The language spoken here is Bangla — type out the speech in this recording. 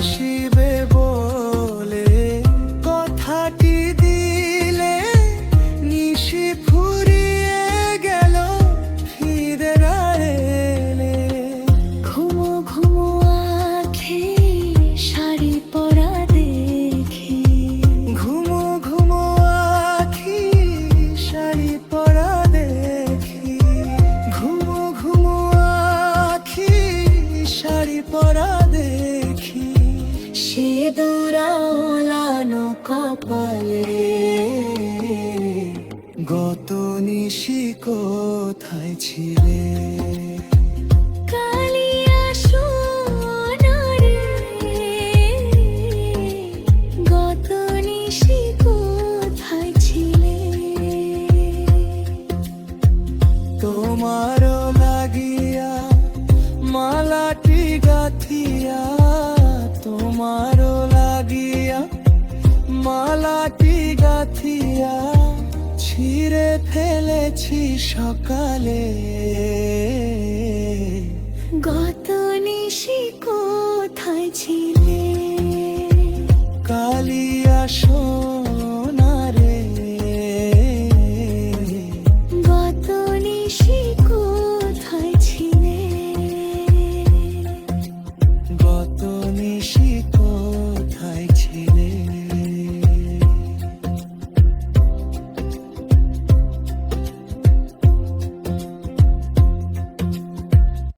আসিবে বলে কথাটি দিলে, নিশি ফুরিয়ে গেল ফিরে না এলে। ঘুমো ঘুমো আঁখে শাড়ি পরা দেখি, ঘুমো ঘুমো আঁখি শাড়ি পরা দেখি, ঘুমো ঘুমো আঁখি শাড়ি পরা দেখি। সিঁদুর ওলানো কপালে, গত নিশি কোথায় ছিলে? কালিয়া সোনারে, গত নিশি কোথায় ছিলে? তোমারও লাগিয়া মালাটি গাথিয়া, তোমারও লাগিয়া মালাটি গাথিয়া, ছিঁড়ে ফেলেছি সকালে।